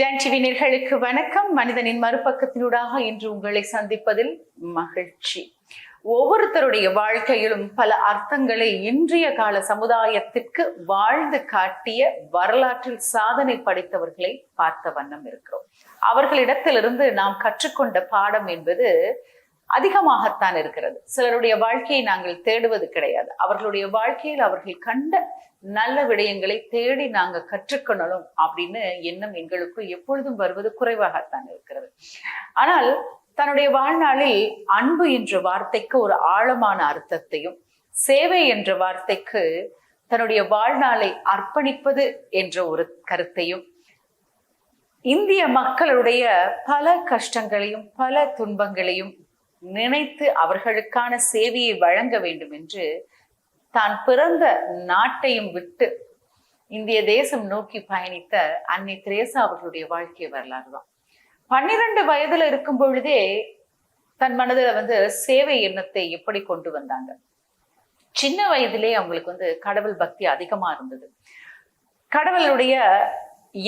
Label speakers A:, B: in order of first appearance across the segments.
A: Don TV நேயர்களுக்கு வணக்கம். மனிதனின் மறுபக்கத்தினூடாக இன்று உங்களை சந்திப்பதில் மகிழ்ச்சி. ஒவ்வொருத்தருடைய வாழ்க்கையிலும் பல அர்த்தங்களை இன்றைய கால சமுதாயத்திற்கு வாழ்ந்து காட்டிய வரலாற்றில் சாதனை படைத்தவர்களை பார்த்த வண்ணம் இருக்கிறோம். அவர்களிடத்திலிருந்து நாம் கற்றுக்கொண்ட பாடம் என்பது அதிகமாகத்தான் இருக்கிறது. சிலருடைய வாழ்க்கையை நாங்கள் தேடுவது கிடையாது. அவர்களுடைய வாழ்க்கையில் அவர்கள் கண்ட நல்ல விடயங்களை தேடி நாங்க கற்றுக்கொள்ளணும் அப்படின்னு எண்ணம் எங்களுக்கு எப்பொழுதும் வருவது குறைவாகத்தான் இருக்கிறது. ஆனால் தன்னுடைய வாழ்நாளில் அன்பு என்ற வார்த்தைக்கு ஒரு ஆழமான அர்த்தத்தையும், சேவை என்ற வார்த்தைக்கு தன்னுடைய வாழ்நாளை அர்ப்பணிப்பது என்ற ஒரு கருத்தையும், இந்திய மக்களுடைய பல கஷ்டங்களையும் பல துன்பங்களையும் நினைத்து அவர்களுக்கான சேவையை வழங்க வேண்டும் என்று தான் பிறந்த நாட்டையும் விட்டு இந்திய தேசம் நோக்கி பயணித்த அன்னை தெரேசா அவர்களுடைய வாழ்க்கை வரலாறு தான். 12 வயதுல இருக்கும் பொழுதே தன் மனதுல சேவை எண்ணத்தை எப்படி கொண்டு வந்தாங்க. சின்ன வயதிலே அவங்களுக்கு கடவுள் பக்தி அதிகமா இருந்தது. கடவுளுடைய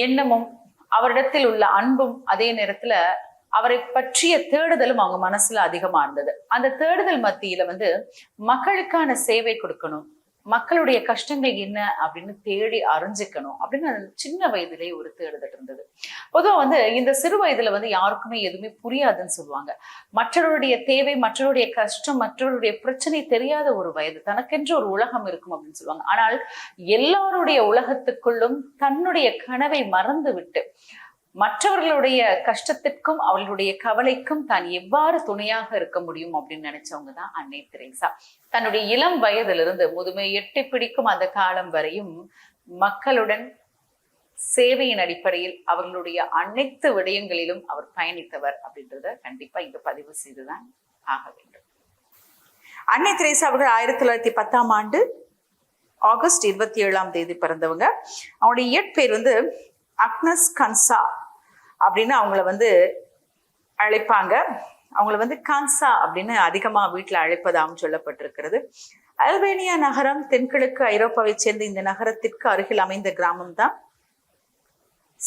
A: எண்ணமும் அவரிடத்தில் உள்ள அன்பும் அதே நேரத்துல அவரை பற்றிய தேடுதலும் அவங்க மனசுல அதிகமா இருந்தது. அந்த தேடுதல் மத்தியில மக்களுக்கான சேவை கொடுக்கணும், மக்களுடைய கஷ்டங்கள் என்ன அப்படின்னு தேடி அறிஞ்சுக்கணும் அப்படின்னு சின்ன வயதிலேயே ஒரு தேடுதல் இருந்தது. பொதுவா இந்த சிறு வயதுல யாருக்குமே எதுவுமே புரியாதுன்னு சொல்லுவாங்க. மற்றவருடைய தேவை, மற்றவருடைய கஷ்டம், மற்றவருடைய பிரச்சனை தெரியாத ஒரு வயது, தனக்கென்று ஒரு உலகம் இருக்கும் அப்படின்னு சொல்லுவாங்க. ஆனால் எல்லாருடைய உலகத்துக்குள்ளும் தன்னுடைய கனவை மறந்து விட்டு மற்றவர்களுடைய கஷ்டத்திற்கும் அவர்களுடைய கவலைக்கும் தான் எவ்வாறு துணையாக இருக்க முடியும் அப்படின்னு நினைச்சவங்க தான் அன்னை தெரேசா. தன்னுடைய இளம் வயதிலிருந்து முதுமை எட்டி பிடிக்கும் அந்த காலம் வரையும் மக்களுடன் சேவையின் அடிப்படையில் அவர்களுடைய அனைத்து விடயங்களிலும் அவர் பயணித்தவர் அப்படின்றத கண்டிப்பா இங்க பதிவு செய்துதான் ஆக வேண்டும். அன்னை தெரேசா அவர்கள் 1910ஆம் ஆண்டு ஆகஸ்ட் 27ஆம் பிறந்தவங்க. அவங்களுடைய இயற்பெயர் அக்னஸ் கன்சா அப்படின்னு அவங்கள அழைப்பாங்க. அவங்கள கான்சா அப்படின்னு அதிகமா வீட்டுல அழைப்பதாகவும் சொல்லப்பட்டிருக்கிறது. அல்பேனியா நகரம் தென்கிழக்கு ஐரோப்பாவை சேர்ந்த இந்த நகரத்திற்கு அருகில் அமைந்த கிராமம் தான்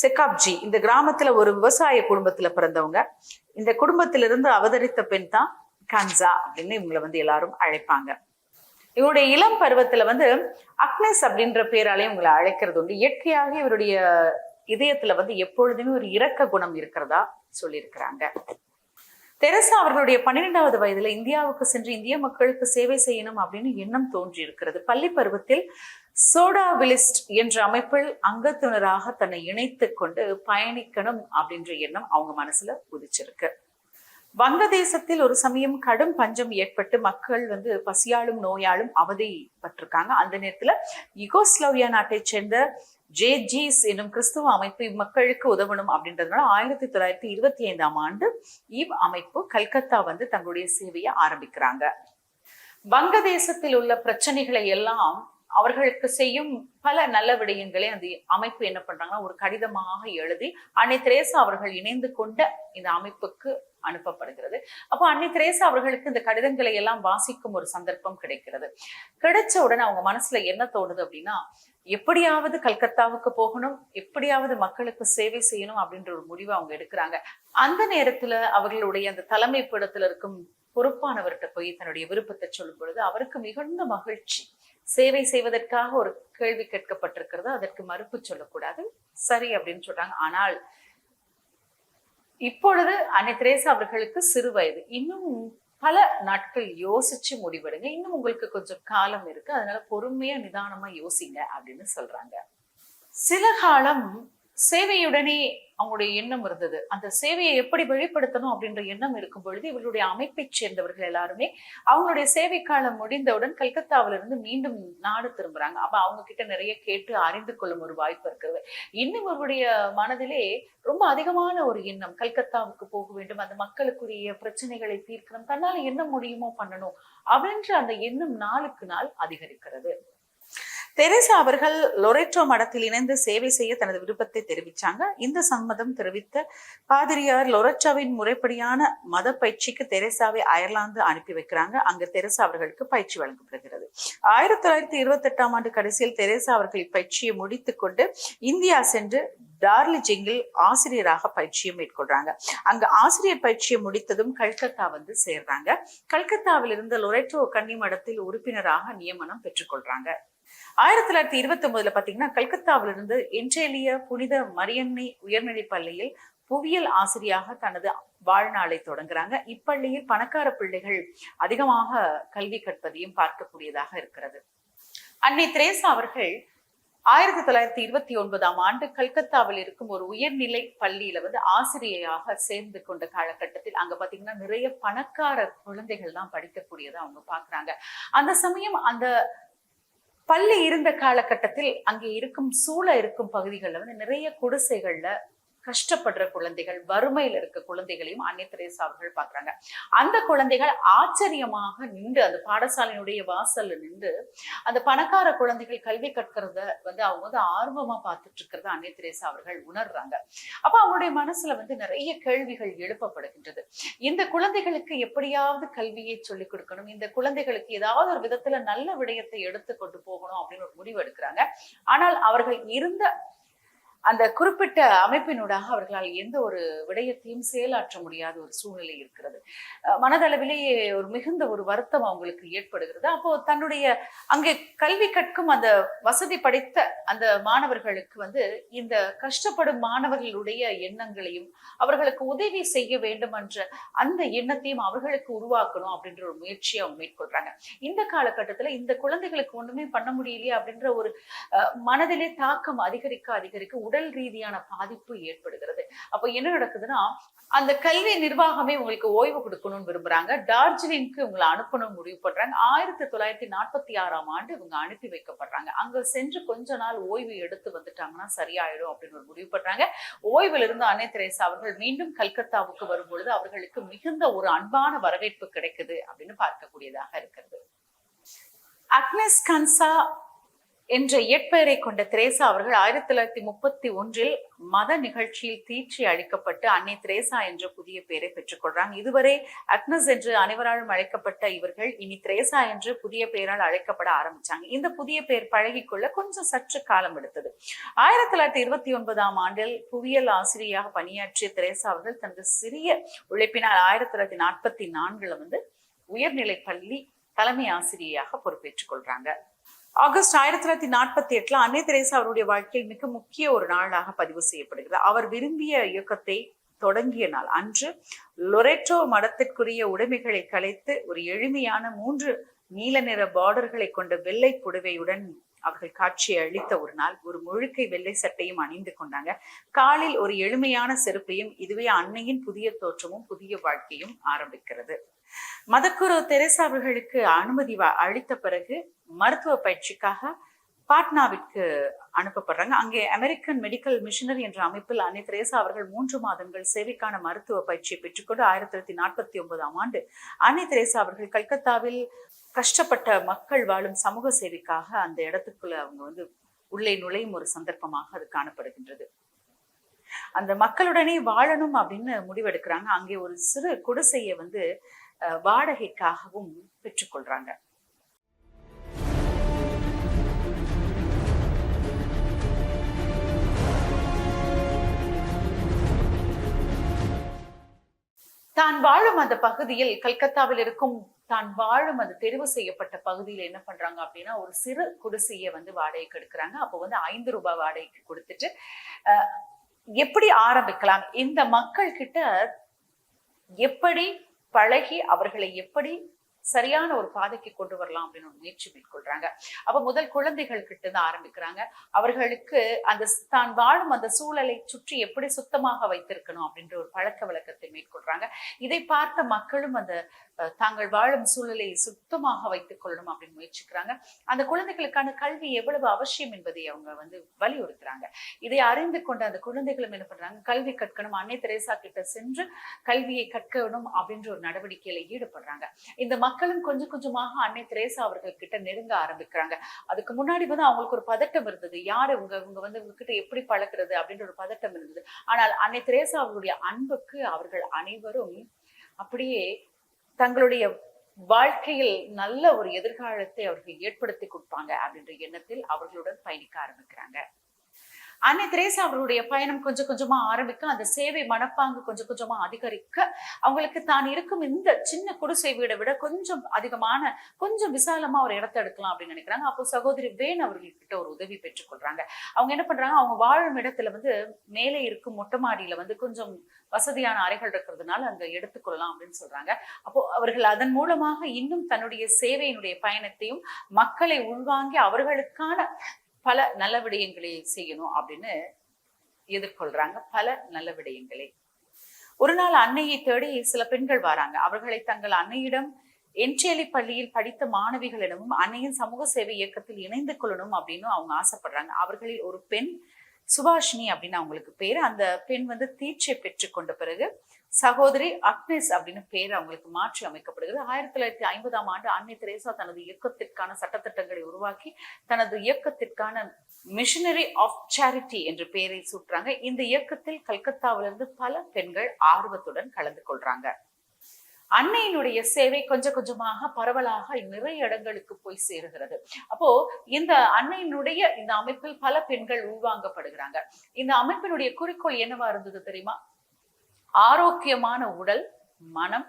A: செகாப்ஜி. இந்த கிராமத்துல ஒரு விவசாய குடும்பத்துல பிறந்தவங்க. இந்த குடும்பத்திலிருந்து அவதரித்த பெண் தான் கான்சா அப்படின்னு இவங்களை எல்லாரும் அழைப்பாங்க. இவருடைய இளம் பருவத்துல அக்னஸ் அப்படின்ற பேராலே இவங்களை அழைக்கிறது உண்டு. இயற்கையாக இவருடைய இதயத்துல எப்பொழுதுமே ஒரு இரக்க குணம் இருக்கிறதா சொல்லியிருக்கிறாங்க. தெரேசா அவர்களுடைய 12வது வயதுல இந்தியாவுக்கு சென்று இந்திய மக்களுக்கு சேவை செய்யணும் அப்படின்னு எண்ணம் தோன்றி இருக்கிறது. பள்ளி பருவத்தில் சோடாவிலிஸ்ட் என்ற அமைப்பில் அங்கத்தினராக தன்னை இணைத்து கொண்டு பயணிக்கணும் அப்படின்ற எண்ணம் அவங்க மனசுல உதிச்சிருக்கு. வங்கதேசத்தில் ஒரு சமயம் கடும் பஞ்சம் ஏற்பட்டு மக்கள் பசியாலும் நோயாலும் அவதிப்பட்டிருக்காங்க. அந்த நேரத்துல யுகோஸ்லோவியா நாட்டை சேர்ந்த ஜேஜீஸ் என்னும் கிறிஸ்துவ அமைப்பு இம்மக்களுக்கு உதவணும் அப்படின்றதுனால 1925ஆம் ஆண்டு இவ் அமைப்பு கல்கத்தா தங்களுடைய சேவையை ஆரம்பிக்கிறாங்க. வங்கதேசத்தில் உள்ள பிரச்சனைகளை எல்லாம் அவர்களுக்கு செய்யும் பல நல்ல விடயங்களை அந்த அமைப்பு என்ன பண்றாங்கன்னா ஒரு கடிதமாக எழுதி அன்னை தெரேசா அவர்கள் இணைந்து கொண்ட இந்த அமைப்புக்கு அனுப்பப்படுகிறது. அப்போ அன்னை தெரேசா அவர்களுக்கு இந்த கடிதங்களை எல்லாம் வாசிக்கும் ஒரு சந்தர்ப்பம் கிடைக்கிறது. கிடைச்ச உடனே அவங்க மனசுல என்ன தோணுது அப்படின்னா, எப்படியாவது கல்கத்தாவுக்கு போகணும், எப்படியாவது மக்களுக்கு சேவை செய்யணும் அப்படின்ற ஒரு முடிவை அவங்க எடுக்கிறாங்க. அந்த நேரத்துல அவர்களுடைய அந்த தலைமை பீடத்துல இருக்கும் பொறுப்பானவர்கிட்ட போய் தன்னுடைய விருப்பத்தை சொல்லும் பொழுது அவருக்கு மிகுந்த மகிழ்ச்சி. சேவை செய்வதற்காக ஒரு கேள்வி கேட்கப்பட்டிருக்கிறது, அதற்கு மறுப்பு சொல்லக்கூடாது, சரி அப்படின்னு சொல்றாங்க. ஆனால் இப்பொழுது அன்னை தெரேசா அவர்களுக்கு சிறு வயது, இன்னும் பல நாட்கள் யோசிச்சு முடிவெடுங்க, இன்னும் உங்களுக்கு கொஞ்சம் காலம் இருக்கு, அதனால பொறுமையா நிதானமா யோசிங்க அப்படின்னு சொல்றாங்க. சில காலம் சேவையுடனே அவங்களுடைய எண்ணம் இருந்தது. அந்த சேவையை எப்படி வெளிப்படுத்தணும் அப்படின்ற எண்ணம் இருக்கும் பொழுது இவர்களுடைய அமைப்பை சேர்ந்தவர்கள் எல்லாருமே அவங்களுடைய சேவை காலம் முடிந்தவுடன் கல்கத்தாவிலிருந்து மீண்டும் நாடு திரும்புறாங்க. அப்ப அவங்க கிட்ட நிறைய கேட்டு அறிந்து கொள்ளும் ஒரு வாய்ப்பு இருக்கிறது. இன்னும் அவருடைய மனதிலே ரொம்ப அதிகமான ஒரு எண்ணம், கல்கத்தாவுக்கு போக வேண்டும், அந்த மக்களுக்குரிய பிரச்சனைகளை தீர்க்கணும், தன்னால என்ன முடியுமோ பண்ணணும் அப்படின்ற அந்த எண்ணம் நாளுக்கு நாள் அதிகரிக்கிறது. தெரேசா அவர்கள் லொரெட்டோ மடத்தில் இணைந்து சேவை செய்ய தனது விருப்பத்தை தெரிவிச்சாங்க. இந்த சம்மதம் தெரிவித்த பாதிரியார் லொரெட்டோவின் முறைப்படியான மத பயிற்சிக்கு தெரேசாவை அயர்லாந்து அனுப்பி வைக்கிறாங்க. அங்கு தெரேசா அவர்களுக்கு பயிற்சி வழங்கப்படுகிறது. 1928ஆம் ஆண்டு கடைசியில் தெரேசா அவர்கள் இப்பயிற்சியை முடித்துக் கொண்டு இந்தியா சென்று டார்லிஜிங்கில் ஆசிரியராக பயிற்சியை மேற்கொள்றாங்க. அங்க ஆசிரியர் பயிற்சியை முடித்ததும் கல்கத்தா வந்து சேர்றாங்க. கல்கத்தாவில் இருந்த லொரெட்டோ கன்னி மடத்தில் உறுப்பினராக நியமனம் பெற்றுக்கொள்றாங்க. 1929 பாத்தீங்கன்னா கல்கத்தாவிலிருந்து என்ட்ரேலிய புனித மரியன்னை உயர்நிலைப் பள்ளியில் புவியியல் ஆசிரியாக தனது வாழ்நாளை தொடங்குறாங்க. இப்பள்ளியில் பணக்கார பிள்ளைகள் அதிகமாக கல்வி கற்பதையும் பார்க்கக்கூடியதாக இருக்கிறது. அன்னை தெரேசா அவர்கள் 1929ஆம் ஆண்டு கல்கத்தாவில் இருக்கும் ஒரு உயர்நிலை பள்ளியில வந்து ஆசிரியையாக சேர்ந்து கொண்ட காலகட்டத்தில் அங்க பாத்தீங்கன்னா நிறைய பணக்கார குழந்தைகள் தான் படிக்கக்கூடியதை அவங்க பாக்குறாங்க. அந்த சமயம் அந்த பள்ளி இருந்த காலகட்டத்தில் அங்கே சூழ இருக்கும் பகுதிகளில் வந்து நிறைய குடிசைகள்ல கஷ்டப்படுற குழந்தைகள், வறுமையில இருக்க குழந்தைகளையும் அன்னை தெரேசா அவர்கள் பாக்குறாங்க. அந்த குழந்தைகள் ஆச்சரியமாக நின்று அந்த பாடசாலையினுடைய வாசல்ல நின்று அந்த பணக்கார குழந்தைகள் கல்வி கற்கிறத வந்து அவங்க வந்து ஆர்வமா பார்த்துட்டு இருக்கிறத அன்னை தெரேசா அவர்கள் உணர்றாங்க. அப்ப அவங்களுடைய மனசுல வந்து நிறைய கேள்விகள் எழுப்பப்படுகின்றது. இந்த குழந்தைகளுக்கு எப்படியாவது கல்வியை சொல்லிக் கொடுக்கணும், இந்த குழந்தைகளுக்கு ஏதாவது ஒரு விதத்துல நல்ல விடயத்தை எடுத்து கொண்டு போகணும் அப்படின்னு ஒரு முடிவு எடுக்கிறாங்க. ஆனால் அவர்கள் இருந்த அந்த குறிப்பிட்ட அமைப்பினூடாக அவர்களால் எந்த ஒரு விடயத்தையும் செயலாற்ற முடியாத ஒரு சூழ்நிலை இருக்கிறது. மனதளவிலேயே ஒரு மிகுந்த ஒரு வருத்தம் அவங்களுக்கு ஏற்படுகிறது. அப்போ தன்னுடைய அங்கே கல்வி கற்கும் அந்த வசதி படைத்த அந்த மாணவர்களுக்கு வந்து இந்த கஷ்டப்படும் மாணவர்களுடைய எண்ணங்களையும் அவர்களுக்கு உதவி செய்ய வேண்டும் என்ற அந்த எண்ணத்தையும் அவர்களுக்கு உருவாக்கணும் அப்படின்ற ஒரு முயற்சியை அவங்க மேற்கொள்றாங்க. இந்த காலகட்டத்துல இந்த குழந்தைகளுக்கு ஒண்ணுமே பண்ண முடியலையே அப்படின்ற ஒரு மனதிலே தாக்கம் அதிகரிக்க உடல் ரீதியான பாதிப்பு ஏற்படுகிறது. அப்போ என்ன நடக்குதுன்னா, அந்த கல்வி நிர்வாகமே உங்களுக்கு ஓய்வு கொடுக்கணும்னு விரும்புறாங்க. டார்ஜிலிங்க்கு உங்களை அனுப்பணும்னு முடிவு பண்றாங்க. 1946ஆம் ஆண்டு இவங்க அனுப்பி வைக்கப்படுறாங்க. அங்க சென்று கொஞ்ச நாள் ஓய்வு எடுத்து வந்துட்டாங்கன்னா சரியாயிடும் அப்படின்னு ஒரு முடிவு பண்றாங்க. ஓய்வில் இருந்து அன்னை தெரேசா அவர்கள் மீண்டும் கல்கத்தாவுக்கு வரும்பொழுது அவர்களுக்கு மிகுந்த ஒரு அன்பான வரவேற்பு கிடைக்குது அப்படின்னு பார்க்கக்கூடியதாக இருக்கிறது. அக்னஸ் கன்சா என்ற இயற்பெயரை கொண்ட தெரேசா அவர்கள் 1931இல் மத நிகழ்ச்சியில் தீட்சி அளிக்கப்பட்டு அன்னை தெரேசா என்ற புதிய பெயரை பெற்றுக்கொள்றாங்க. இதுவரை அக்னஸ் என்று அனைவராலும் அழைக்கப்பட்ட இவர்கள் இனி தெரேசா என்று புதிய பெயரால் அழைக்கப்பட ஆரம்பிச்சாங்க. இந்த புதிய பெயர் பழகிக்கொள்ள கொஞ்சம் சற்று காலம் எடுத்தது. 1929ஆம் ஆண்டில் புவியியல் ஆசிரியராக பணியாற்றிய தெரேசா அவர்கள் தனது சிறிய உழைப்பினால் 1944ல வந்து உயர்நிலை பள்ளி தலைமை ஆசிரியராக பொறுப்பேற்றுக் கொள்றாங்க. ஆகஸ்ட் 1948 அன்னை தெரேசா அவருடைய வாழ்க்கையில் மிக முக்கிய ஒரு நாளாக பதிவு செய்யப்படுகிறது. அவர் விரும்பிய இயக்கத்தை தொடங்கிய நாள் அன்று லொரெட்டோ மடத்திற்குரிய உடைமைகளை கலைத்து ஒரு எளிமையான 3 நீல நிற பார்டர்களை கொண்ட வெள்ளை புடவையுடன் அவர்கள் காட்சியை அளித்த ஒரு நாள். ஒரு முழுக்கை வெள்ளை சட்டையும் அணிந்து கொண்டாங்க. காலில் ஒரு எளிமையான செருப்பையும். இதுவே அன்னையின் புதிய தோற்றமும் புதிய வாழ்க்கையும் ஆரம்பிக்கிறது. மதக்குரு தெரேசா அவர்களுக்கு அனுமதி அளித்த பிறகு மருத்துவ பயிற்சிக்காக பாட்னாவிற்கு அனுப்பப்படுறாங்க. அங்கே அமெரிக்கன் மெடிக்கல் மிஷனரி என்ற அமைப்பில் அன்னை தெரேசா அவர்கள் 3 மாதங்கள் சேவைக்கான மருத்துவ பயிற்சியை பெற்றுக்கொண்டு 1949ஆம் ஆண்டு அன்னை தெரேசா அவர்கள் கல்கத்தாவில் கஷ்டப்பட்ட மக்கள் வாழும் சமூக சேவைக்காக அந்த இடத்துக்குள்ள அவங்க வந்து உள்ளே நுழையும் ஒரு சந்தர்ப்பமாக அது காணப்படுகின்றது. அந்த மக்களுடனே வாழணும் அப்படின்னு முடிவெடுக்கிறாங்க. அங்கே ஒரு சிறு குடிசையை வந்து வாடகைக்காகவும் பெற்றுக்கொள்றாங்க. தான் வாழும் அந்த பகுதியில் கல்கத்தாவில் இருக்கும் தான் வாழும் அந்த தெரிவு செய்யப்பட்ட பகுதியில என்ன பண்றாங்க அப்படின்னா ஒரு சிறு குடிசையை வந்து வாடகைக்கு எடுக்கிறாங்க. அப்போ வந்து 5 ரூபாய் வாடகைக்கு கொடுத்துட்டு எப்படி ஆரம்பிக்கலாம், இந்த மக்கள் கிட்ட எப்படி பழகி அவர்களை எப்படி சரியான ஒரு பாதைக்கு கொண்டு வரலாம் அப்படின்னு ஒரு முயற்சி மேற்கொள்றாங்க. அப்ப முதல் குழந்தைகள் கிட்ட இருந்து ஆரம்பிக்கிறாங்க. அவர்களுக்கு அந்த தான் வாழும் அந்த சூழலை சுற்றி எப்படி சுத்தமாக வைத்திருக்கணும் அப்படின்ற ஒரு பழக்க வழக்கத்தை மேற்கொள்றாங்க. இதை பார்த்த மக்களும் அந்த தாங்கள் வாழும் சூழலை சுத்தமாக வைத்துக் கொள்ளணும் அப்படின்னு முயற்சிக்கிறாங்க. அந்த குழந்தைகளுக்கான கல்வி எவ்வளவு அவசியம் என்பதை அவங்க வந்து வலியுறுத்துறாங்க. இதை அறிந்து கொண்ட அந்த குழந்தைகளும் என்ன பண்றாங்க, கல்வி கற்கணும், அன்னை தெரேசா கிட்ட சென்று கல்வியை கற்கணும் அப்படின்ற ஒரு நடவடிக்கையில ஈடுபடுறாங்க. இந்த மக்களும் கொஞ்சம் கொஞ்சமாக அன்னை தெரேசா அவர்கள் கிட்ட நெருங்க ஆரம்பிக்கிறாங்க. அதுக்கு முன்னாடி வந்து அவங்களுக்கு ஒரு பதட்டம் இருந்தது. யாரு இவங்க வந்து இவங்க கிட்ட எப்படி பழகுறது அப்படின்ற ஒரு பதட்டம் இருந்தது. ஆனால் அன்னை தெரேசா அவர்களுடைய அன்புக்கு அவர்கள் அனைவரும் அப்படியே தங்களுடைய வாழ்க்கையில் நல்ல ஒரு எதிர்காலத்தை அவர்கள் ஏற்படுத்தி கொடுப்பாங்க அப்படின்ற எண்ணத்தில் அவர்களுடன் பயணிக்க ஆரம்பிக்கிறாங்க. அன்னை தெரேசா அவர்களுடைய பயணம் கொஞ்சம் கொஞ்சமா ஆரம்பிக்க, அந்த சேவை மனப்பாங்கு கொஞ்சம் கொஞ்சமா அதிகரிக்க, அவங்களுக்கு தான் இருக்கும் இந்த சின்ன குடிசை வீடை விட கொஞ்சம் அதிகமான, கொஞ்சம் விசாலமா ஒரு இடத்தை எடுக்கலாம் அப்படின்னு நினைக்கிறாங்க. அப்போ சகோதரி வேன் அவர்கள்கிட்ட ஒரு உதவி பெற்றுக்கொள்றாங்க. அவங்க என்ன பண்றாங்க, அவங்க வாழும் இடத்துல வந்து மேலே இருக்கும் மொட்டை மாடியில வந்து கொஞ்சம் வசதியான அறைகள் இருக்கிறதுனால அங்க எடுத்துக்கொள்ளலாம் அப்படின்னு சொல்றாங்க. அப்போ அவர்கள் அதன் மூலமாக இன்னும் தன்னுடைய சேவையினுடைய பயணத்தையும் மக்களை உள்வாங்கி அவர்களுக்கான பல நல்ல விடயங்களை செய்யணும் அப்படின்னு எதிர்கொள்றாங்க. பல நல்ல விடயங்களை. ஒரு நாள் அன்னையை தேடி சில பெண்கள் வராங்க. அவர்களை தங்கள் அன்னையிடம் என்சேலி பள்ளியில் படித்த மாணவிகளிடமும் அன்னையின் சமூக சேவை இயக்கத்தில் இணைந்து கொள்ளணும் அப்படின்னு அவங்க ஆசைப்படுறாங்க. அவர்களில் ஒரு பெண் சுபாஷினி அப்படின்னு அவங்களுக்கு பேரு. அந்த பெண் வந்து தீட்சை பெற்று கொண்ட பிறகு சகோதரி அக்னேஸ் அப்படின்னு பேர் அவங்களுக்கு மாற்றி அமைக்கப்படுகிறது. 1950ஆம் ஆண்டு அன்னை தெரேசா தனது இயக்கத்திற்கான சட்டத்திட்டங்களை உருவாக்கி தனது இயக்கத்திற்கான மிஷனரி ஆஃப் சேரிட்டி என்ற பெயரை சூட்டுறாங்க. இந்த இயக்கத்தில் கல்கத்தாவிலிருந்து பல பெண்கள் ஆர்வத்துடன் கலந்து கொள்றாங்க. அன்னையினுடைய சேவை கொஞ்சம் கொஞ்சமாக பரவலாக நிறைய இடங்களுக்கு போய் சேருகிறது. அப்போ இந்த அன்னையினுடைய இந்த அமைப்பில் பல பெண்கள் உள்வாங்கப்படுகிறாங்க. இந்த அமைப்பினுடைய குறிக்கோள் என்னவா இருந்தது தெரியுமா? ஆரோக்கியமான உடல், மனம்,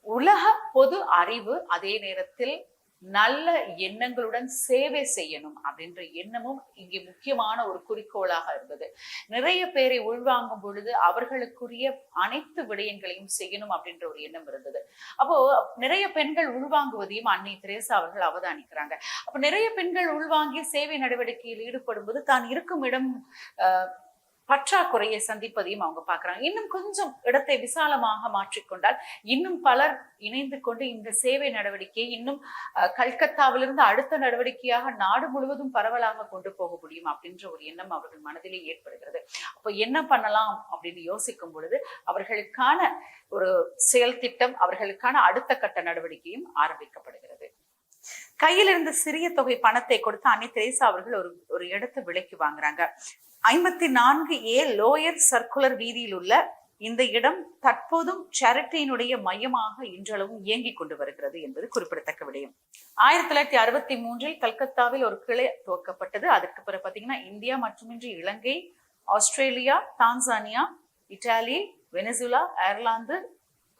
A: உலக பொது அறிவு, அதே நேரத்தில் நல்ல எண்ணங்களுடன் சேவை செய்யணும் அப்படின்ற எண்ணமும் இங்கே முக்கியமான ஒரு குறிக்கோளாக இருந்தது. நிறைய பேரை உள்வாங்கும் பொழுது அவர்களுக்குரிய அனைத்து விடயங்களையும் செய்யணும் அப்படின்ற ஒரு எண்ணம் இருந்தது. அப்போ நிறைய பெண்கள் உள்வாங்குவதையும் அன்னை தெரேசா அவர்கள் அவதானிக்கிறாங்க. அப்ப நிறைய பெண்கள் உள்வாங்கி சேவை நடவடிக்கையில் ஈடுபடும் போது தான் இருக்கும் இடம் பற்றாக்குறையை சந்திப்பதையும் அவங்க பாக்குறாங்க. இன்னும் கொஞ்சம் இடத்தை விசாலமாக மாற்றிக்கொண்டால் இன்னும் பலர் இணைந்து கொண்டு இந்த சேவை நடவடிக்கையை இன்னும் கல்கத்தாவிலிருந்து அடுத்த நடவடிக்கையாக நாடு முழுவதும் பரவலாக கொண்டு போக முடியும் அப்படின்ற ஒரு எண்ணம் அவர்கள் மனதிலே ஏற்படுகிறது. அப்போ என்ன பண்ணலாம் அப்படின்னு யோசிக்கும் பொழுது அவர்களுக்கான ஒரு செயல் திட்டம், அவர்களுக்கான அடுத்த கட்ட நடவடிக்கையும் ஆரம்பிக்கப்படுகிறது. கையில் இருந்த சிறிய தொகை பணத்தை கொடுத்து அன்னை தெரேசா அவர்கள் ஒரு இடத்தை விலைக்கு வாங்குறாங்க. 54A லோயர் சர்க்குலர் வீதியில் உள்ள இந்த இடம் தற்போதும் சேரிட்டியினுடைய மையமாக இன்றளவும் இயங்கிக் கொண்டு வருகிறது என்பது குறிப்பிடத்தக்க விடயம். 1963 கல்கத்தாவில் ஒரு கிளை துவக்கப்பட்டது. அதுக்கு பிறகு பாத்தீங்கன்னா இந்தியா மட்டுமின்றி Ilangai, Australia, Tanzania, Italy, Venezuela, Ireland,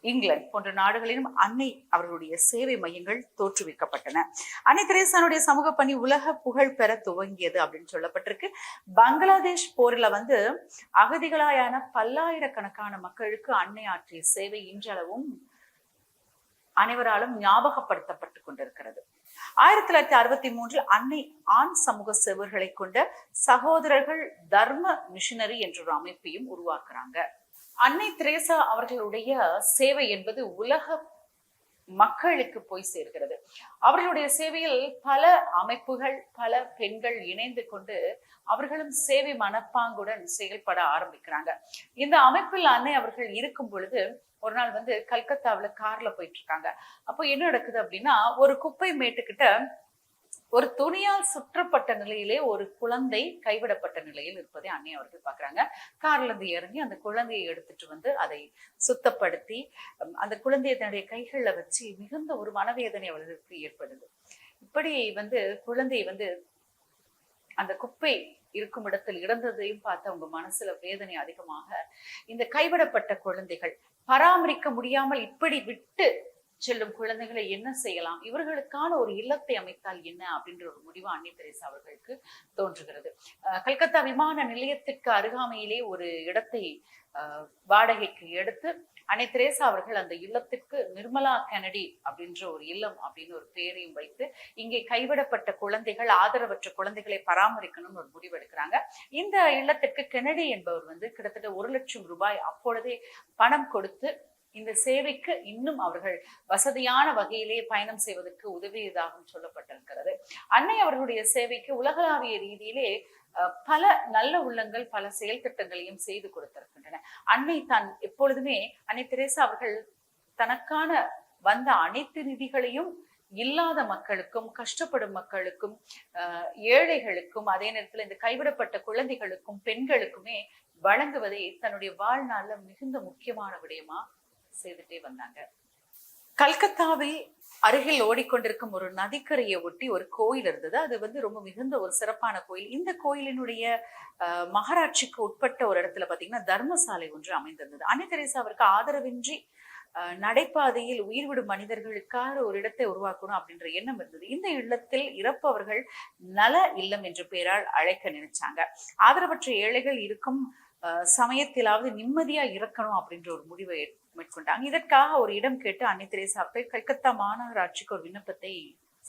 A: England போன்ற நாடுகளிலும் அன்னை அவர்களுடைய சேவை மையங்கள் தோற்றுவிக்கப்பட்டன. அன்னை தெரேசானுடைய சமூக பணி உலக புகழ் பெற துவங்கியது அப்படின்னு சொல்லப்பட்டிருக்கு. பங்களாதேஷ் போரில வந்து அகதிகளாயான பல்லாயிரக்கணக்கான மக்களுக்கு அன்னை ஆற்றிய சேவை இன்றளவும் அனைவராலும் ஞாபகப்படுத்தப்பட்டு கொண்டிருக்கிறது. 1963 அன்னை ஆண் சமூக சேவர்களை கொண்ட சகோதரர்கள் தர்ம மிஷனரி என்ற ஒரு அமைப்பையும் உருவாக்குறாங்க. அன்னை தெரேசா அவர்களுடைய சேவை என்பது உலக மக்களுக்கு போய் சேர்கிறது. அவர்களுடைய சேவையில் பல அமைப்புகள், பல பெண்கள் இணைந்து கொண்டு அவர்களும் சேவை மனப்பாங்குடன் செயல்பட ஆரம்பிக்கிறாங்க. இந்த அமைப்பில் அன்னை அவர்கள் இருக்கும் பொழுது ஒரு நாள் வந்து கல்கத்தாவுல கார்ல போயிட்டு இருக்காங்க. அப்போ என்ன நடக்குது அப்படின்னா, ஒரு குப்பை மேட்டுக்கிட்ட ஒரு துணியால் சுற்றப்பட்ட நிலையிலே ஒரு குழந்தை கைவிடப்பட்ட நிலையில் இருப்பதை அன்னை அவர்கள் பாக்குறாங்க. கார்ல இருந்து இறங்கி அந்த குழந்தையை எடுத்துட்டு வந்து அதை சுத்தப்படுத்தி அந்த குழந்தையை தன்னுடைய கைகள்ல வச்சு மிகுந்த ஒரு மனவேதனை அவர்களுக்கு ஏற்படுது. இப்படி வந்து குழந்தையை வந்து அந்த குப்பை இருக்கும் இடத்தில் இறந்ததையும் பார்த்து அவங்க மனசுல வேதனை அதிகமாக, இந்த கைவிடப்பட்ட குழந்தைகள் பராமரிக்க முடியாமல் இப்படி விட்டு செல்லும் குழந்தைகளை என்ன செய்யலாம், இவர்களுக்கான ஒரு இல்லத்தை அமைத்தால் என்ன அப்படின்ற ஒரு முடிவு அன்னை தெரேசா அவர்களுக்கு தோன்றுகிறது. கல்கத்தா விமான நிலையத்திற்கு அருகாமையிலே ஒரு இடத்தை வாடகைக்கு எடுத்து அன்னை தெரேசா அவர்கள் அந்த இல்லத்திற்கு நிர்மலா கெனடி அப்படின்ற ஒரு இல்லம் அப்படின்னு ஒரு பெயரையும் வைத்து இங்கே கைவிடப்பட்ட குழந்தைகள், ஆதரவற்ற குழந்தைகளை பராமரிக்கணும்னு ஒரு முடிவு எடுக்கிறாங்க. இந்த இல்லத்திற்கு கெனடி என்பவர் வந்து கிட்டத்தட்ட 1 லட்சம் ரூபாய் அப்பொழுதே பணம் கொடுத்து இந்த சேவைக்கு இன்னும் அவர்கள் வசதியான வகையிலே பயணம் செய்வதற்கு உதவியதாகவும் சொல்லப்பட்டிருக்கிறது. அன்னை அவர்களுடைய சேவைக்கு உலகளாவிய ரீதியிலே பல நல்ல உள்ளங்கள் பல செயல் திட்டங்களையும் செய்து கொடுத்திருக்கின்றன. அன்னை தான் எப்பொழுதுமே அன்னை தெரேசா அவர்கள் தனக்கான வந்த அனைத்து நிதிகளையும் இல்லாத மக்களுக்கும், கஷ்டப்படும் மக்களுக்கும், ஏழைகளுக்கும், அதே நேரத்துல இந்த கைவிடப்பட்ட குழந்தைகளுக்கும் பெண்களுக்குமே வழங்குவதை தன்னுடைய வாழ்நாள்ல மிகுந்த முக்கியமான விடயமா செய்துட்டே வந்தாங்க. கல்கத்தாவில் அருகில் ஓடிக்கொண்டிருக்கும் ஒரு நதிக்கரையை ஒட்டி ஒரு கோயில் இருந்தது. அது ரொம்ப மிகுந்த ஒரு சிறப்பான கோயில். இந்த கோயிலினுடைய மகாராட்சிக்கு உட்பட்ட ஒரு இடத்துல பாத்தீங்கன்னா தர்மசாலை ஒன்று அமைந்திருந்தது. அன்னை தெரேசா அவருக்கு ஆதரவின்றி நடைபாதையில் உயிர் விடும் மனிதர்களுக்காக ஒரு இடத்தை உருவாக்கணும் அப்படின்ற எண்ணம் இருந்தது. இந்த இல்லத்தில் இறப்பவர்கள் நல இல்லம் என்ற பெயரால் அழைக்க நினைச்சாங்க. ஆதரவற்ற ஏழைகள் இருக்கும் சமயத்திலாவது நிம்மதியா இறக்கணும் அப்படின்ற ஒரு முடிவை மேற்கொண்டாங்க. இதற்காக ஒரு இடம் கேட்டு அன்னை தெரேசா கல்கத்தா மாநகராட்சிக்கு ஒரு விண்ணப்பத்தை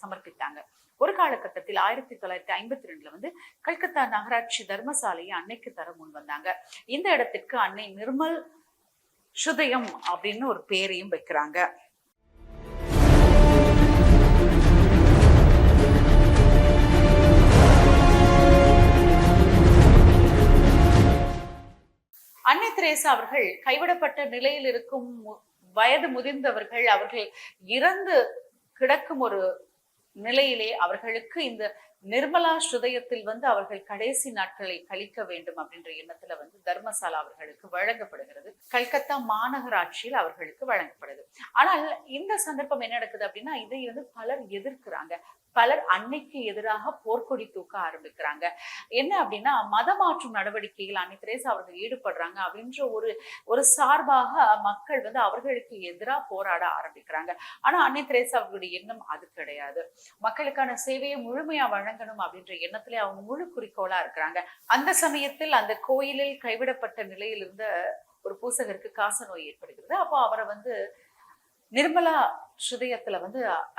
A: சமர்ப்பித்தாங்க. ஒரு காலகட்டத்தில் 1952 கல்கத்தா நகராட்சி தர்மசாலையை அன்னைக்கு தர முன் வந்தாங்க. இந்த இடத்திற்கு அன்னை நிர்மல் சுதயம் அப்படின்னு ஒரு பேரையும் வைக்கிறாங்க. அன்னை தெரேசா அவர்கள் கைவிடப்பட்ட நிலையில் இருக்கும் வயது முதிர்ந்தவர்கள், அவர்கள் இறந்து கிடக்கும் ஒரு நிலையிலே அவர்களுக்கு இந்த நிர்மலா ஸ்ருதயத்தில் அவர்கள் கடைசி நாட்களை கழிக்க வேண்டும் அப்படின்ற எண்ணத்துல தர்மசாலா அவர்களுக்கு வழங்கப்படுகிறது. கல்கத்தா மாநகராட்சியில் அவர்களுக்கு வழங்கப்படுது. ஆனால் இந்த சந்தர்ப்பம் என்ன நடக்குது அப்படின்னா, இதை பலர் எதிர்க்கிறாங்க. பலர் அன்னைக்கு எதிராக போர்க்கொடி தூக்க ஆரம்பிக்கிறாங்க. என்ன அப்படின்னா, மதமாற்றும் நடவடிக்கையில் அன்னை தெரேசா அவர்கள் ஈடுபடுறாங்க அப்படின்ற ஒரு சார்பாக மக்கள் அவர்களுக்கு எதிராக போராட ஆரம்பிக்கிறாங்க. ஆனா அன்னை தெரேசா அவர்களுடைய எண்ணம் அது கிடையாது. மக்களுக்கான சேவையை முழுமையா வழங்கணும் அப்படின்ற எண்ணத்திலே அவங்க முழு குறிக்கோளா இருக்கிறாங்க. அந்த சமயத்தில் அந்த கோயிலில் கைவிடப்பட்ட நிலையில் இருந்த ஒரு பூசகருக்கு காச நோய் ஏற்படுகிறது. அப்போ அவரை நிர்மலா ஸ்ருதயத்துல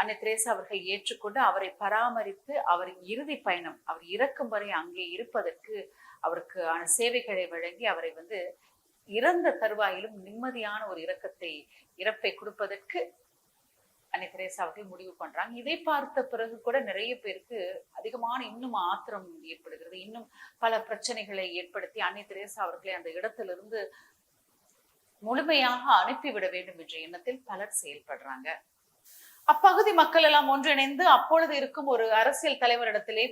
A: அன்னை தெரேசா அவர்கள் ஏற்றுக்கொண்டு அவரை பராமரித்து அவர் இறுதி பயணம், அவர் இறக்கும் வரை அங்கே இருப்பதற்கு அவருக்கு சேவைகளை வழங்கி அவரை இறந்த தருவாயிலும் நிம்மதியான ஒரு இறப்பை கொடுப்பதற்கு அன்னை தெரேசா அவர்கள் முடிவு பண்றாங்க. இதை பார்த்த பிறகு கூட நிறைய பேருக்கு அதிகமான இன்னும் ஆத்திரம் ஏற்படுகிறது. இன்னும் பல பிரச்சனைகளை ஏற்படுத்தி அன்னை தெரேசா அவர்களை அந்த இடத்திலிருந்து முழுமையாக அனுப்பிவிட வேண்டும் என்ற எண்ணத்தில் பலர் செயல்படுறாங்க. அப்பகுதி மக்கள் எல்லாம் ஒன்றிணைந்து அப்பொழுது இருக்கும் ஒரு அரசியல் தலைவரிடத்திலே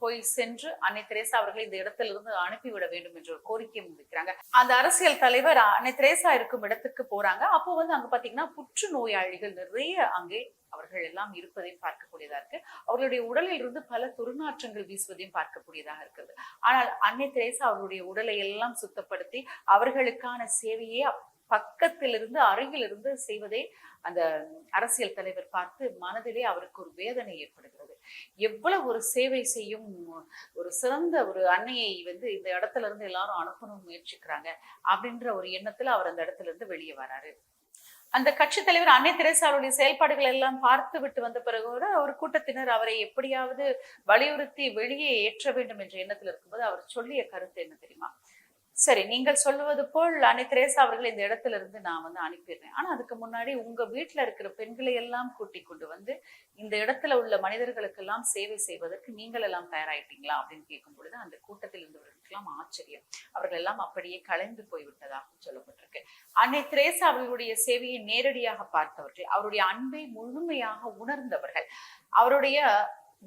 A: போய் சென்று அன்னை தெரேசா அவர்களை இந்த இடத்திலிருந்து அனுப்பிவிட வேண்டும் என்ற ஒரு கோரிக்கையை முன்வைக்கிறாங்க. அந்த அரசியல் தலைவர் அன்னை தெரேசா இருக்கும் இடத்துக்கு போறாங்க. அப்போ அங்க பாத்தீங்கன்னா புற்று நோயாளிகள் நிறைய அங்கே அவர்கள் எல்லாம் இருப்பதையும் பார்க்கக்கூடியதா இருக்கு. அவர்களுடைய உடலில் இருந்து பல துர்நாற்றங்கள் வீசுவதையும் பார்க்கக்கூடியதாக இருக்கிறது. ஆனால் அன்னை தெரேசா அவர்களுடைய உடலை எல்லாம் சுத்தப்படுத்தி அவர்களுக்கான சேவையே பக்கத்திலிருந்து அருகிலிருந்து செய்வதை அந்த அரசியல் தலைவர் பார்த்து மனதிலே அவருக்கு ஒரு வேதனை ஏற்படுகிறது. எவ்வளவு ஒரு சேவை செய்யும் ஒரு சிறந்த ஒரு அன்னையை இந்த இடத்துல இருந்து எல்லாரும் அனுப்பணும்னு முயற்சிக்கிறாங்க அப்படின்ற ஒரு எண்ணத்துல அவர் அந்த இடத்துல இருந்து வெளியே வராரு. அந்த கட்சி தலைவர் அன்னை தெரேசாவுடைய செயல்பாடுகள் எல்லாம் பார்த்து விட்டு வந்த பிறகு ஒரு கூட்டத்தினர் அவரை எப்படியாவது வலியுறுத்தி வெளியே ஏற்ற வேண்டும் என்ற எண்ணத்தில் இருக்கும்போது அவர் சொல்லிய கருத்து என்ன தெரியுமா? சரி, நீங்கள் சொல்லுவது போல் அன்னை தெரேசா அவர்கள் இந்த இடத்துல இருந்து நான் அனுப்பிடுறேன். ஆனா அதுக்கு முன்னாடி உங்க வீட்டுல இருக்கிற பெண்களை எல்லாம் கூட்டி கொண்டு இந்த இடத்துல உள்ள மனிதர்களுக்கெல்லாம் சேவை செய்வதற்கு நீங்கள் எல்லாம் தயாராயிட்டீங்களா அப்படின்னு கேட்கும் பொழுது அந்த கூட்டத்தில் இருந்தவர்களுக்கெல்லாம் ஆச்சரியம். அவர்கள் எல்லாம் அப்படியே கலைந்து போய்விட்டதாகவும் சொல்லப்பட்டிருக்கு. அன்னை தெரேசா அவர்களுடைய சேவையை நேரடியாக பார்த்தவர்கள், அவருடைய அன்பை முழுமையாக உணர்ந்தவர்கள், அவருடைய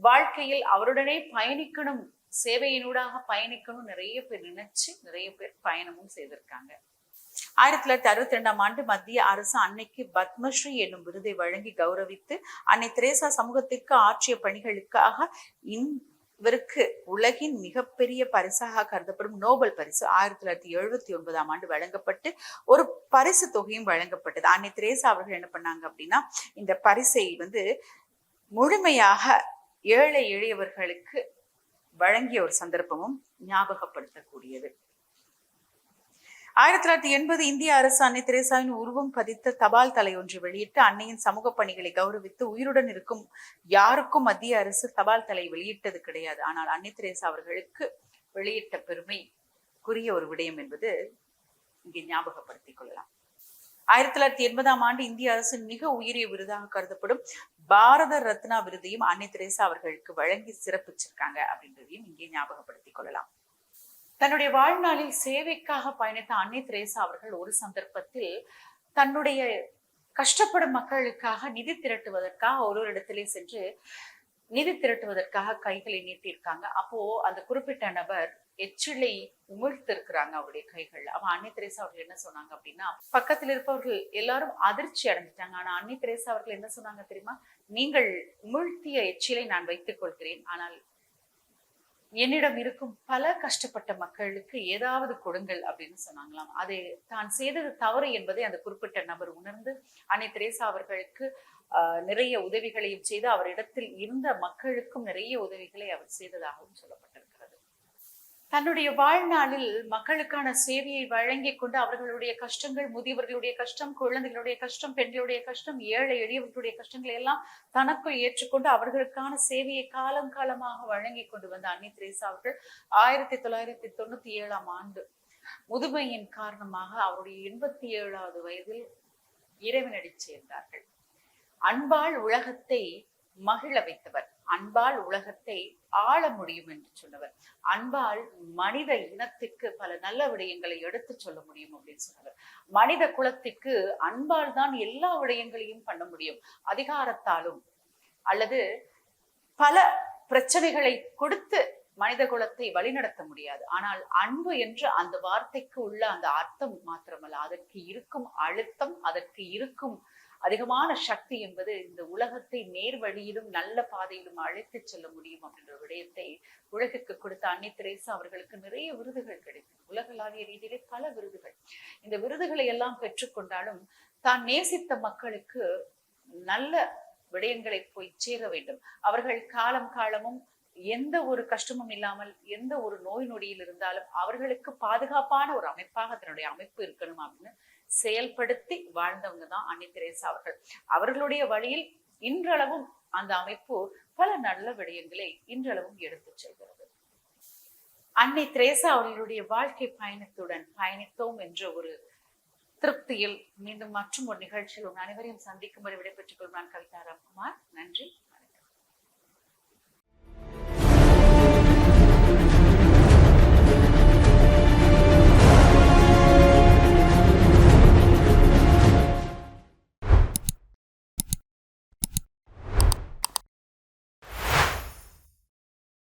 A: வாழ்க்கையில் அவருடனே பயணிக்கணும், சேவையினூடாக பயணிக்கணும் நிறைய பேர் நினைச்சு நிறைய பேர் பயணமும் செய்திருக்காங்க. 1962 மத்திய அரசு அன்னைக்கு பத்மஸ்ரீ என்னும் விருதை வழங்கி கௌரவித்து அன்னை தெரேசா சமூகத்திற்கு ஆற்றிய பணிகளுக்காக இவருக்கு உலகின் மிகப்பெரிய பரிசாக கருதப்படும் நோபல் பரிசு 1979 வழங்கப்பட்டு ஒரு பரிசு தொகையும் வழங்கப்பட்டது. அன்னை தெரேசா அவர்கள் என்ன பண்ணாங்க அப்படின்னா, இந்த பரிசை முழுமையாக ஏழை எளியவர்களுக்கு வழங்கிய ஒரு சந்தர்ப்பமும் ஞாபகப்படுத்தக்கூடியது. 1980 இந்திய அரசு அன்னை தெரேசாவின் உருவம் பதித்த தபால் தலை ஒன்று வெளியிட்டு அன்னையின் சமூக பணிகளை கௌரவித்து உயிருடன் இருக்கும் யாருக்கும் மத்திய அரசு தபால் தலை வெளியிட்டது கிடையாது. ஆனால் அன்னை தெரேசா அவர்களுக்கு வெளியிட்ட பெருமைக்குரிய ஒரு விடயம் என்பது இங்கே ஞாபகப்படுத்திக் கொள்ளலாம். 1980 இந்திய அரசின் மிக உயரிய விருதாக கருதப்படும் பாரத ரத்னா விருதையும் அன்னை தெரேசா அவர்களுக்கு வழங்கி சிறப்பிச்சிருக்காங்க அப்படின்றதையும் இங்கே ஞாபகப்படுத்திக் கொள்ளலாம். தன்னுடைய வாழ்நாளில் சேவைக்காக பயணித்த அன்னை தெரேசா அவர்கள் ஒரு சந்தர்ப்பத்தில் தன்னுடைய கஷ்டப்படும் மக்களுக்காக நிதி திரட்டுவதற்காக ஒரு இடத்திலே சென்று நிதி திரட்டுவதற்காக கைகளை நீட்டியிருக்காங்க. அப்போ அந்த குறிப்பிட்ட நபர் எச்சிலை உமிழ்த்திருக்கிறாங்க அவருடைய கைகள்ல. அவன் அன்னை தெரேசா அவர்கள் என்ன சொன்னாங்க அப்படின்னா, பக்கத்தில் இருப்பவர்கள் எல்லாரும் அதிர்ச்சி அடைஞ்சிட்டாங்க. ஆனா அன்னை தெரேசா அவர்கள் என்ன சொன்னாங்க தெரியுமா? நீங்கள் உமிழ்த்திய எச்சிலை நான் வைத்துக் கொள்கிறேன், ஆனால் என்னிடம் இருக்கும் பல கஷ்டப்பட்ட மக்களுக்கு ஏதாவது கொடுங்கள் அப்படின்னு சொன்னாங்களாம். அது தான் செய்தது தவறு என்பதை அந்த குறிப்பிட்ட நபர் உணர்ந்து அன்னை தெரேசா அவர்களுக்கு நிறைய உதவிகளையும் செய்து அவரிடத்தில் இருந்த மக்களுக்கும் நிறைய உதவிகளை அவர் செய்ததாகவும் சொல்லப்பட்டிருக்கிறது. தன்னுடைய வாழ்நாளில் மக்களுக்கான சேவையை வழங்கி கொண்டு அவர்களுடைய கஷ்டங்கள், முதியவர்களுடைய கஷ்டம், குழந்தைகளுடைய கஷ்டம், பெண்களுடைய கஷ்டம், ஏழை எளியவர்களுடைய கஷ்டங்களை எல்லாம் தனக்குள் ஏற்றுக்கொண்டு அவர்களுக்கான சேவையை காலம் காலமாக வழங்கி கொண்டு வந்த அன்னை தெரேசா அவர்கள் 1997 முதுமையின் காரணமாக அவருடைய 87வது வயதில் இறைவனடி சேர்ந்தார்கள். அன்பால் உலகத்தை மகிழ வைத்தவர், அன்பால் உலகத்தை ஆள முடியும் என்று சொன்னவர், அன்பால் மனித இனத்துக்கு பல நல்ல விடயங்களை எடுத்து சொல்ல முடியும் அப்படின்னு சொன்னவர். மனித குலத்துக்கு அன்பால் தான் எல்லா விடயங்களையும் பண்ண முடியும். அதிகாரத்தாலும் அல்லது பல பிரச்சனைகளை கொடுத்து மனித குலத்தை வழிநடத்த முடியாது. ஆனால் அன்பு என்று அந்த வார்த்தைக்கு உள்ள அந்த அர்த்தம் மாத்திரமல்ல, அதற்கு இருக்கும் அழுத்தம், அதற்கு இருக்கும் அதிகமான சக்தி என்பது இந்த உலகத்தை நேர் வழியிலும் நல்ல பாதையிலும் அழைத்து செல்ல முடியும் அப்படின்ற விடயத்தை உலகுக்கு கொடுத்த அன்னை தெரேசா அவர்களுக்கு நிறைய விருதுகள் கிடைத்தது. உலகளாவிய ரீதியிலே பல விருதுகள். இந்த விருதுகளை எல்லாம் பெற்றுக்கொண்டாலும் தான் நேசித்த மக்களுக்கு நல்ல விடயங்களை போய் சேர வேண்டும். அவர்கள் காலம் காலமும் எந்த ஒரு கஷ்டமும் இல்லாமல் எந்த ஒரு நோய் நொடியில் இருந்தாலும் அவர்களுக்கு பாதுகாப்பான ஒரு அமைப்பாக தன்னுடைய அமைப்பு இருக்கணும் அப்படின்னு செயல்படுத்தி வாழ்ந்தவங்க தான் அன்னை தெரேசா அவர்கள். அவர்களுடைய வழியில் இன்றளவும் அந்த அமைப்பு பல நல்ல விடயங்களை இன்றளவும் எடுத்து செல்கிறது. அன்னை தெரேசா அவர்களுடைய வாழ்க்கை பயணத்துடன் பயணித்தோம் என்ற ஒரு திருப்தியில் மீண்டும் மற்றும் ஒரு நிகழ்ச்சியில் அனைவரையும் சந்திக்கும் வரை விடைபெற்றுக் கொள்வான் கவிதா ராம்குமார். நன்றி.